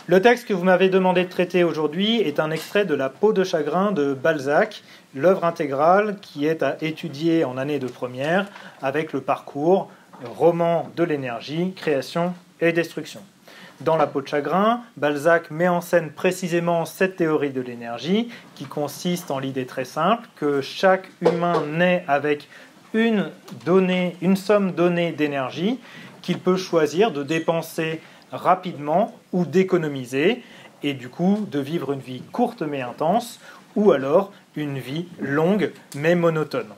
Le texte que vous m'avez demandé de traiter aujourd'hui est un extrait de La peau de chagrin de Balzac, l'œuvre intégrale qui est à étudier en année de première avec le parcours roman de l'énergie, création et destruction. Dans La peau de chagrin, Balzac met en scène précisément cette théorie de l'énergie qui consiste en l'idée très simple que chaque humain naît avec une somme donnée d'énergie qu'il peut choisir de dépenser rapidement ou d'économiser et du coup de vivre une vie courte mais intense ou alors une vie longue mais monotone.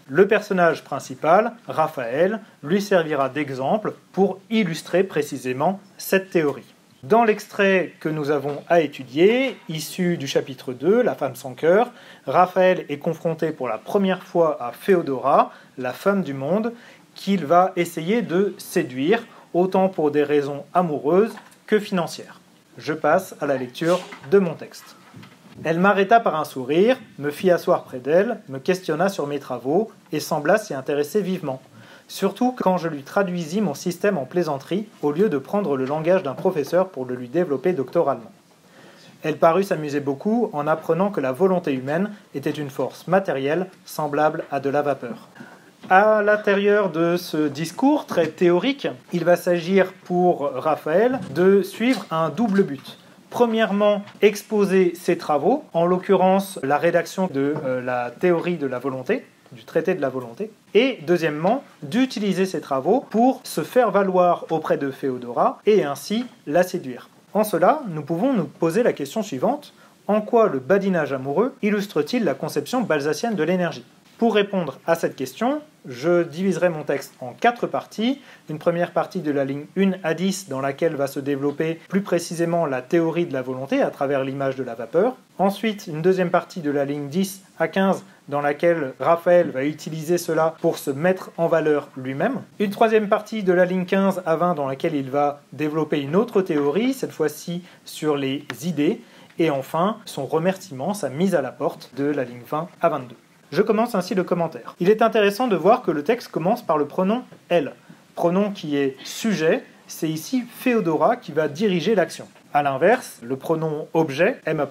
Le personnage principal, Raphaël, lui servira d'exemple pour illustrer précisément cette théorie. Dans l'extrait que nous avons à étudier, issu du chapitre 2, La femme sans cœur, Raphaël est confronté pour la première fois à Féodora, la femme du monde, qu'il va essayer de séduire, autant pour des raisons amoureuses que financières. Je passe à la lecture de mon texte. Elle m'arrêta par un sourire, me fit asseoir près d'elle, me questionna sur mes travaux et sembla s'y intéresser vivement. Surtout quand je lui traduisis mon système en plaisanterie au lieu de prendre le langage d'un professeur pour le lui développer doctoralement. Elle parut s'amuser beaucoup en apprenant que la volonté humaine était une force matérielle semblable à de la vapeur. À l'intérieur de ce discours très théorique, il va s'agir pour Raphaël de suivre un double but. Premièrement, exposer ses travaux, en l'occurrence la rédaction de la théorie de la volonté, du traité de la volonté, et deuxièmement, d'utiliser ces travaux pour se faire valoir auprès de Féodora et ainsi la séduire. En cela, nous pouvons nous poser la question suivante: en quoi le badinage amoureux illustre-t-il la conception balzacienne de l'énergie ? Pour répondre à cette question, je diviserai mon texte en 4 parties. Une première partie de la ligne 1 à 10 dans laquelle va se développer plus précisément la théorie de la volonté à travers l'image de la vapeur. Ensuite, une deuxième partie de la ligne 10 à 15 dans laquelle Raphaël va utiliser cela pour se mettre en valeur lui-même. Une troisième partie de la ligne 15 à 20 dans laquelle il va développer une autre théorie, cette fois-ci sur les idées. Et enfin, son remerciement, sa mise à la porte de la ligne 20 à 22. Je commence ainsi le commentaire. Il est intéressant de voir que le texte commence par le pronom « elle ». Pronom qui est sujet, c'est ici Féodora qui va diriger l'action. A l'inverse, le pronom « objet », M',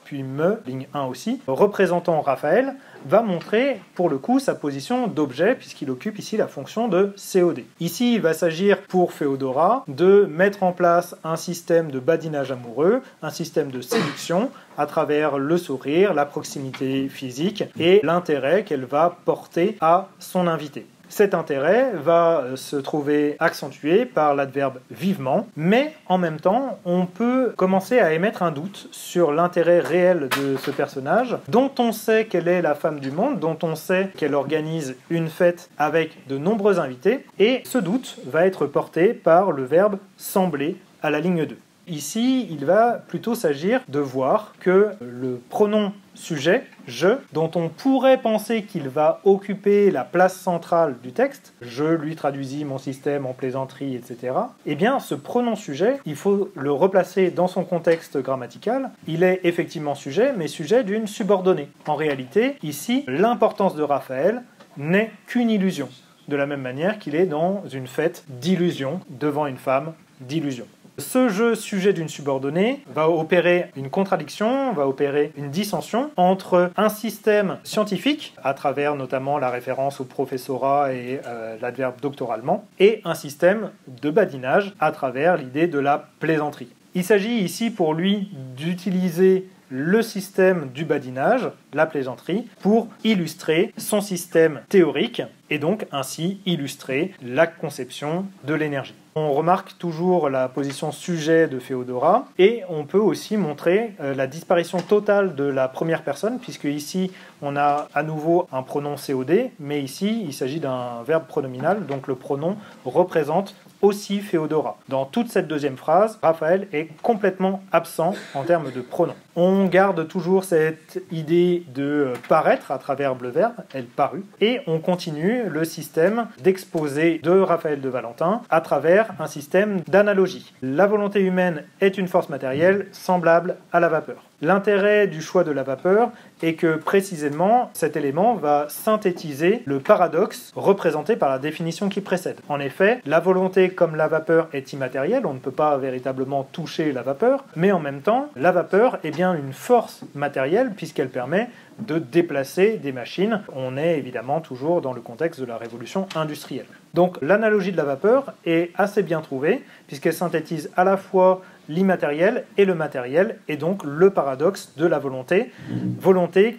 puis « me », ligne 1 aussi, représentant Raphaël, va montrer pour le coup sa position d'objet puisqu'il occupe ici la fonction de COD. Ici, il va s'agir pour Féodora de mettre en place un système de badinage amoureux, un système de séduction à travers le sourire, la proximité physique et l'intérêt qu'elle va porter à son invité. Cet intérêt va se trouver accentué par l'adverbe vivement, mais en même temps, on peut commencer à émettre un doute sur l'intérêt réel de ce personnage, dont on sait qu'elle est la femme du monde, dont on sait qu'elle organise une fête avec de nombreux invités, et ce doute va être porté par le verbe sembler à la ligne 2. Ici, il va plutôt s'agir de voir que le pronom sujet, je, dont on pourrait penser qu'il va occuper la place centrale du texte, je lui traduisis mon système en plaisanterie, etc., eh bien, ce pronom sujet, il faut le replacer dans son contexte grammatical. Il est effectivement sujet, mais sujet d'une subordonnée. En réalité, ici, l'importance de Raphaël n'est qu'une illusion, de la même manière qu'il est dans une fête d'illusion, devant une femme d'illusion. Ce jeu sujet d'une subordonnée va opérer une contradiction, va opérer une dissension entre un système scientifique, à travers notamment la référence au professorat et l'adverbe doctoralement, et un système de badinage à travers l'idée de la plaisanterie. Il s'agit ici pour lui d'utiliser le système du badinage, la plaisanterie, pour illustrer son système théorique et donc ainsi illustrer la conception de l'énergie. On remarque toujours la position sujet de Féodora et on peut aussi montrer la disparition totale de la première personne puisque ici on a à nouveau un pronom COD mais ici il s'agit d'un verbe pronominal donc le pronom représente aussi Féodora. Dans toute cette deuxième phrase, Raphaël est complètement absent en termes de pronom. On garde toujours cette idée de paraître à travers le verbe, elle parut, et on continue le système d'exposé de Raphaël de Valentin à travers un système d'analogie. La volonté humaine est une force matérielle semblable à la vapeur. L'intérêt du choix de la vapeur est que précisément cet élément va synthétiser le paradoxe représenté par la définition qui précède. En effet, la volonté comme la vapeur est immatérielle, on ne peut pas véritablement toucher la vapeur, mais en même temps, la vapeur est bien une force matérielle puisqu'elle permet de déplacer des machines. On est évidemment toujours dans le contexte de la révolution industrielle. Donc l'analogie de la vapeur est assez bien trouvée puisqu'elle synthétise à la fois l'immatériel et le matériel, et donc le paradoxe de la volonté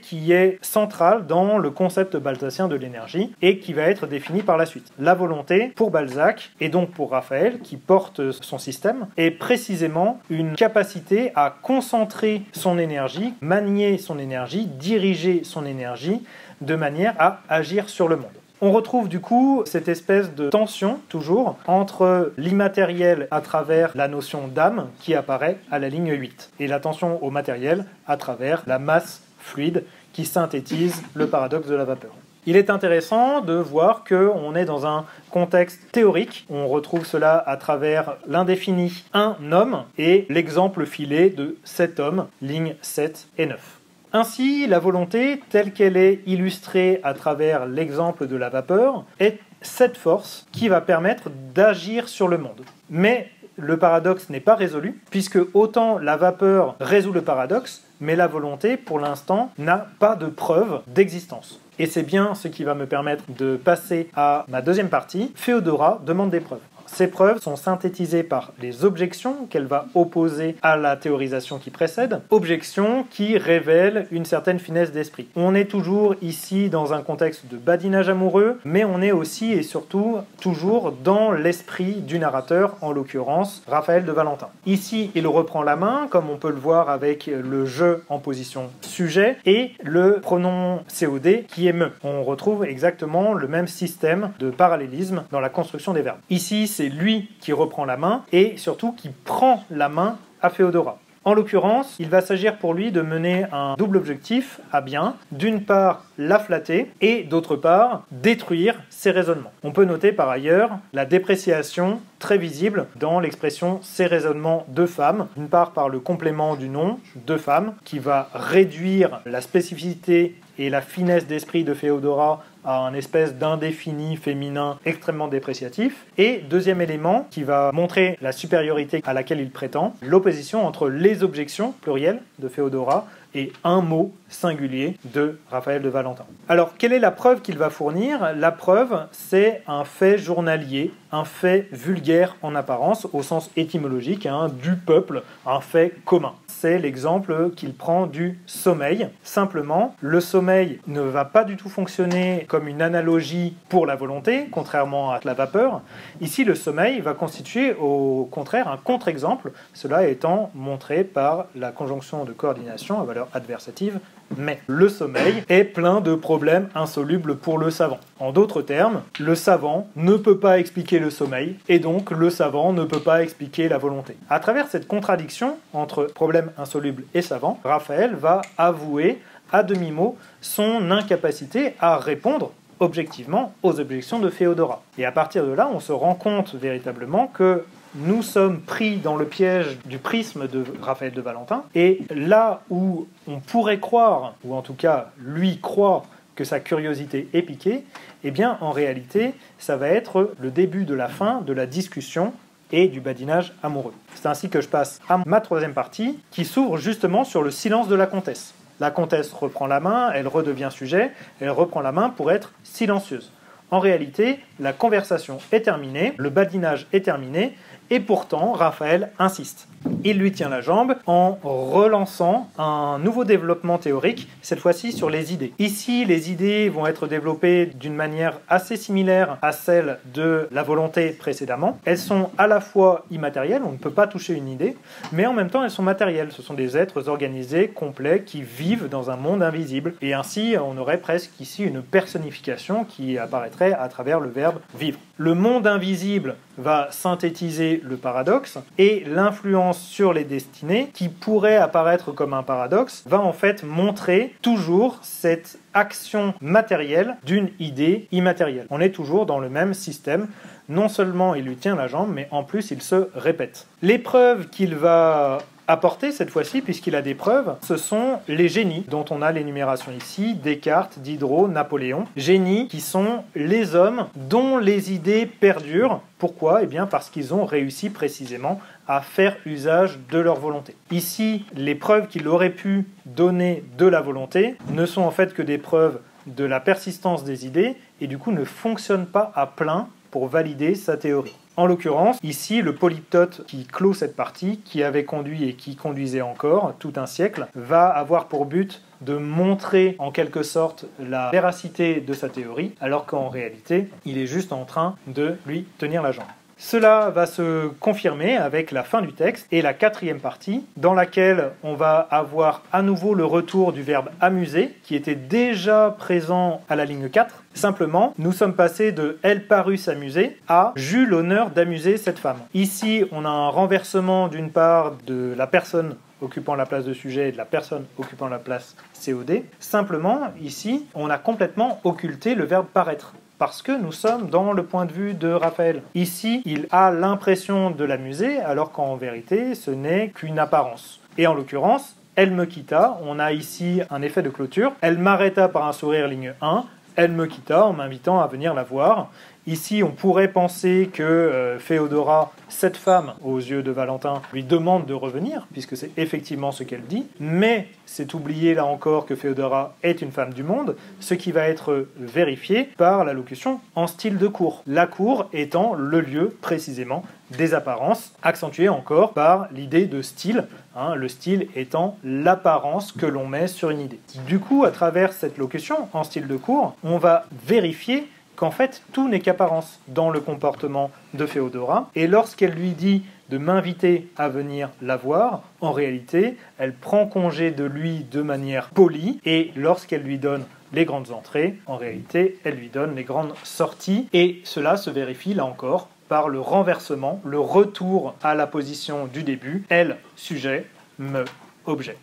qui est centrale dans le concept balzacien de l'énergie et qui va être défini par la suite. La volonté, pour Balzac, et donc pour Raphaël, qui porte son système, est précisément une capacité à concentrer son énergie, manier son énergie, diriger son énergie, de manière à agir sur le monde. On retrouve du coup cette espèce de tension, toujours, entre l'immatériel à travers la notion d'âme qui apparaît à la ligne 8, et la tension au matériel à travers la masse fluide qui synthétise le paradoxe de la vapeur. Il est intéressant de voir qu'on est dans un contexte théorique. On retrouve cela à travers l'indéfini un homme et l'exemple filé de 7 hommes, lignes 7 et 9. Ainsi, la volonté, telle qu'elle est illustrée à travers l'exemple de la vapeur, est cette force qui va permettre d'agir sur le monde. Mais le paradoxe n'est pas résolu, puisque autant la vapeur résout le paradoxe, mais la volonté, pour l'instant, n'a pas de preuve d'existence. Et c'est bien ce qui va me permettre de passer à ma deuxième partie. Féodora demande des preuves. Ces preuves sont synthétisées par les objections qu'elle va opposer à la théorisation qui précède, objections qui révèlent une certaine finesse d'esprit. On est toujours ici dans un contexte de badinage amoureux, mais on est aussi et surtout toujours dans l'esprit du narrateur, en l'occurrence Raphaël de Valentin. Ici, il reprend la main, comme on peut le voir avec le je en position sujet, et le pronom COD qui est me. On retrouve exactement le même système de parallélisme dans la construction des verbes. Ici, c'est lui qui reprend la main et surtout qui prend la main à Féodora. En l'occurrence, il va s'agir pour lui de mener un double objectif à bien. D'une part, la flatter et d'autre part, détruire ses raisonnements. On peut noter par ailleurs la dépréciation très visible dans l'expression « ses raisonnements de femme », d'une part par le complément du nom « de femme » qui va réduire la spécificité et la finesse d'esprit de Féodora à un espèce d'indéfini féminin extrêmement dépréciatif. Et deuxième élément qui va montrer la supériorité à laquelle il prétend, l'opposition entre les objections, plurielles, de Féodora et un mot singulier de Raphaël de Valentin. Alors, quelle est la preuve qu'il va fournir ? La preuve, c'est un fait journalier, un fait vulgaire en apparence, au sens étymologique, du peuple, un fait commun. C'est l'exemple qu'il prend du sommeil. Simplement, le sommeil ne va pas du tout fonctionner comme une analogie pour la volonté, contrairement à la vapeur. Ici, le sommeil va constituer au contraire un contre-exemple, cela étant montré par la conjonction de coordination à valeur adversative, mais le sommeil est plein de problèmes insolubles pour le savant. En d'autres termes, le savant ne peut pas expliquer le sommeil, et donc le savant ne peut pas expliquer la volonté. À travers cette contradiction entre problème insoluble et savant, Raphaël va avouer à demi-mot son incapacité à répondre objectivement aux objections de Féodora. Et à partir de là, on se rend compte véritablement que nous sommes pris dans le piège du prisme de Raphaël de Valentin, et là où on pourrait croire, ou en tout cas lui croit, que sa curiosité est piquée, eh bien en réalité, ça va être le début de la fin de la discussion et du badinage amoureux. C'est ainsi que je passe à ma troisième partie, qui s'ouvre justement sur le silence de la comtesse. La comtesse reprend la main, elle redevient sujet, elle reprend la main pour être silencieuse. En réalité, la conversation est terminée, le badinage est terminé, et pourtant, Raphaël insiste. Il lui tient la jambe en relançant un nouveau développement théorique, cette fois-ci sur les idées. Ici, les idées vont être développées d'une manière assez similaire à celle de la volonté précédemment. Elles sont à la fois immatérielles, on ne peut pas toucher une idée, mais en même temps elles sont matérielles. Ce sont des êtres organisés, complets, qui vivent dans un monde invisible. Et ainsi, on aurait presque ici une personnification qui apparaîtrait à travers le verbe vivre. Le monde invisible va synthétiser le paradoxe, et l'influence sur les destinées, qui pourrait apparaître comme un paradoxe, va en fait montrer toujours cette action matérielle d'une idée immatérielle. On est toujours dans le même système. Non seulement il lui tient la jambe, mais en plus il se répète. Les preuves qu'il va apporté cette fois-ci, puisqu'il a des preuves, ce sont les génies, dont on a l'énumération ici, Descartes, Diderot, Napoléon. Génies qui sont les hommes dont les idées perdurent. Pourquoi ? Eh bien parce qu'ils ont réussi précisément à faire usage de leur volonté. Ici, les preuves qu'il aurait pu donner de la volonté ne sont en fait que des preuves de la persistance des idées et du coup ne fonctionnent pas à plein pour valider sa théorie. En l'occurrence, ici, le polyptote qui clôt cette partie, qui avait conduit et qui conduisait encore tout un siècle, va avoir pour but de montrer en quelque sorte la véracité de sa théorie, alors qu'en réalité, il est juste en train de lui tenir la jambe. Cela va se confirmer avec la fin du texte et la quatrième partie, dans laquelle on va avoir à nouveau le retour du verbe amuser, qui était déjà présent à la ligne 4. Simplement, nous sommes passés de « elle parut s'amuser » à « j'eus l'honneur d'amuser cette femme ». Ici, on a un renversement d'une part de la personne occupant la place de sujet et de la personne occupant la place COD. Simplement, ici, on a complètement occulté le verbe paraître. Parce que nous sommes dans le point de vue de Raphaël. Ici, il a l'impression de l'amuser, alors qu'en vérité, ce n'est qu'une apparence. Et en l'occurrence, elle me quitta, on a ici un effet de clôture. Elle m'arrêta par un sourire, ligne 1. Elle me quitta en m'invitant à venir la voir. Ici, on pourrait penser que Féodora, cette femme, aux yeux de Valentin, lui demande de revenir, puisque c'est effectivement ce qu'elle dit. Mais c'est oublié là encore que Féodora est une femme du monde, ce qui va être vérifié par la locution en style de cour. La cour étant le lieu précisément des apparences, accentuée encore par l'idée de style, le style étant l'apparence que l'on met sur une idée. Du coup, à travers cette locution en style de cour, on va vérifier qu'en fait, tout n'est qu'apparence dans le comportement de Féodora. Et lorsqu'elle lui dit de m'inviter à venir la voir, en réalité, elle prend congé de lui de manière polie. Et lorsqu'elle lui donne les grandes entrées, en réalité, elle lui donne les grandes sorties. Et cela se vérifie, là encore, par le renversement, le retour à la position du début. Elle, sujet, me, objet.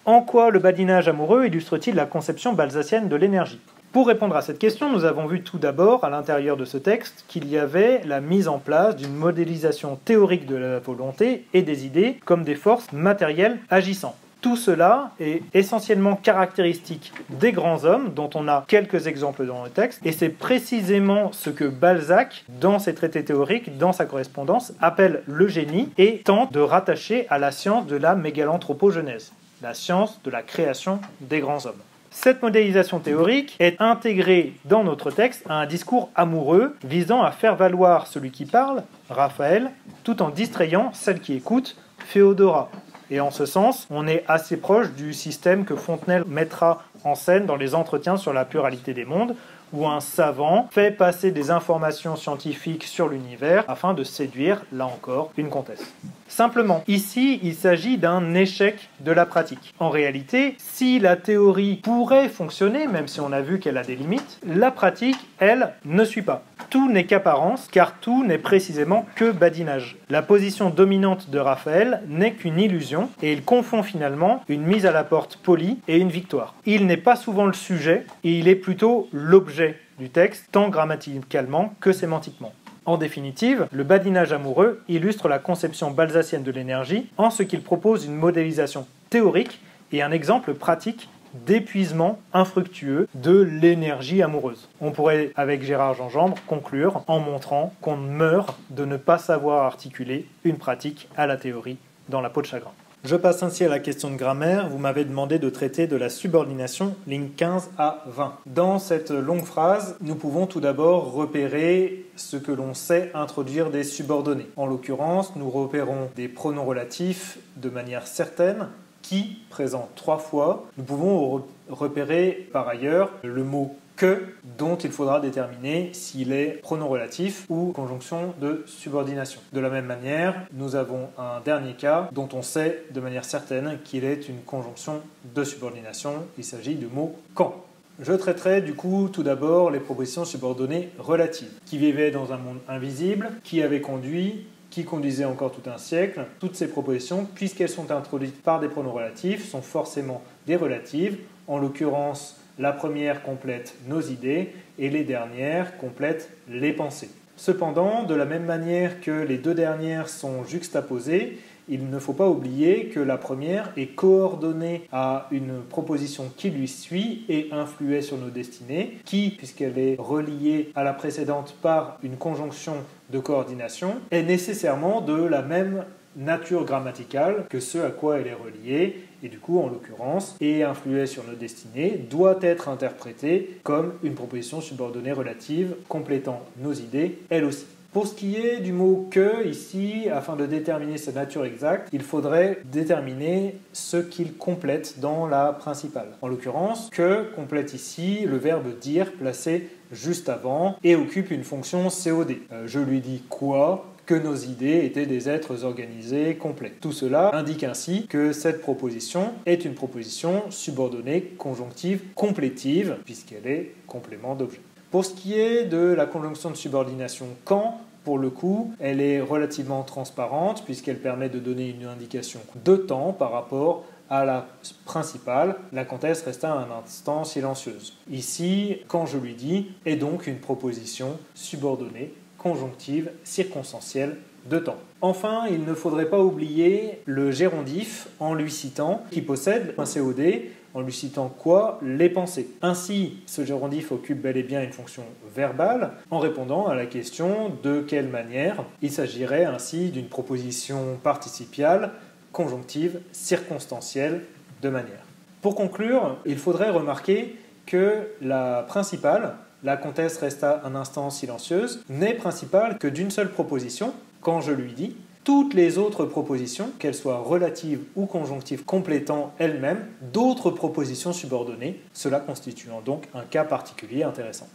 En quoi le badinage amoureux illustre-t-il la conception balzacienne de l'énergie ? Pour répondre à cette question, nous avons vu tout d'abord, à l'intérieur de ce texte, qu'il y avait la mise en place d'une modélisation théorique de la volonté et des idées comme des forces matérielles agissant. Tout cela est essentiellement caractéristique des grands hommes, dont on a quelques exemples dans le texte, et c'est précisément ce que Balzac, dans ses traités théoriques, dans sa correspondance, appelle le génie et tente de rattacher à la science de la mégalanthropogenèse, la science de la création des grands hommes. Cette modélisation théorique est intégrée dans notre texte à un discours amoureux visant à faire valoir celui qui parle, Raphaël, tout en distrayant celle qui écoute, Féodora. Et en ce sens, on est assez proche du système que Fontenelle mettra en scène dans les entretiens sur la pluralité des mondes, où un savant fait passer des informations scientifiques sur l'univers afin de séduire, là encore, une comtesse. Simplement, ici, il s'agit d'un échec de la pratique. En réalité, si la théorie pourrait fonctionner, même si on a vu qu'elle a des limites, la pratique, elle, ne suit pas. Tout n'est qu'apparence, car tout n'est précisément que badinage. La position dominante de Raphaël n'est qu'une illusion, et il confond finalement une mise à la porte polie et une victoire. Il n'est pas souvent le sujet, et il est plutôt l'objet du texte, tant grammaticalement que sémantiquement. En définitive, le badinage amoureux illustre la conception balzacienne de l'énergie en ce qu'il propose une modélisation théorique et un exemple pratique d'épuisement infructueux de l'énergie amoureuse. On pourrait, avec Gérard Gingembre, conclure en montrant qu'on meurt de ne pas savoir articuler une pratique à la théorie dans la peau de chagrin. Je passe ainsi à la question de grammaire. Vous m'avez demandé de traiter de la subordination, lignes 15 à 20. Dans cette longue phrase, nous pouvons tout d'abord repérer ce que l'on sait introduire des subordonnés. En l'occurrence, nous repérons des pronoms relatifs de manière certaine, qui, présent 3 fois. Nous pouvons repérer par ailleurs le mot que, dont il faudra déterminer s'il est pronom relatif ou conjonction de subordination. De la même manière, nous avons un dernier cas dont on sait de manière certaine qu'il est une conjonction de subordination. Il s'agit du mot quand. Je traiterai du coup tout d'abord les propositions subordonnées relatives, qui vivaient dans un monde invisible, qui avait conduit, qui conduisait encore tout un siècle. Toutes ces propositions, puisqu'elles sont introduites par des pronoms relatifs, sont forcément des relatives. En l'occurrence, la première complète nos idées et les dernières complètent les pensées. Cependant, de la même manière que les deux dernières sont juxtaposées, il ne faut pas oublier que la première est coordonnée à une proposition qui lui suit et influait sur nos destinées, qui, puisqu'elle est reliée à la précédente par une conjonction de coordination, est nécessairement de la même nature grammaticale que ce à quoi elle est reliée, et du coup, en l'occurrence, et influait sur nos destinées, doit être interprétée comme une proposition subordonnée relative, complétant nos idées, elle aussi. Pour ce qui est du mot « que », ici, afin de déterminer sa nature exacte, il faudrait déterminer ce qu'il complète dans la principale. En l'occurrence, « que » complète ici le verbe « dire » placé juste avant et occupe une fonction COD. Je lui dis quoi ? Que nos idées étaient des êtres organisés complets. Tout cela indique ainsi que cette proposition est une proposition subordonnée conjonctive complétive, puisqu'elle est complément d'objet. Pour ce qui est de la conjonction de subordination quand, pour le coup, elle est relativement transparente puisqu'elle permet de donner une indication de temps par rapport à la principale, la comtesse resta un instant silencieuse. Ici, quand je lui dis, est donc une proposition subordonnée, conjonctive, circonstancielle de temps. Enfin, il ne faudrait pas oublier le gérondif en lui citant, qui possède un COD, en lui citant quoi ? Les pensées. Ainsi, ce gérondif occupe bel et bien une fonction verbale en répondant à la question de quelle manière. Il s'agirait ainsi d'une proposition participiale, conjonctive, circonstancielle de manière. Pour conclure, il faudrait remarquer que la principale, la comtesse resta un instant silencieuse, n'est principale que d'une seule proposition, quand je lui dis. Toutes les autres propositions, qu'elles soient relatives ou conjonctives, complétant elles-mêmes d'autres propositions subordonnées, cela constituant donc un cas particulier intéressant.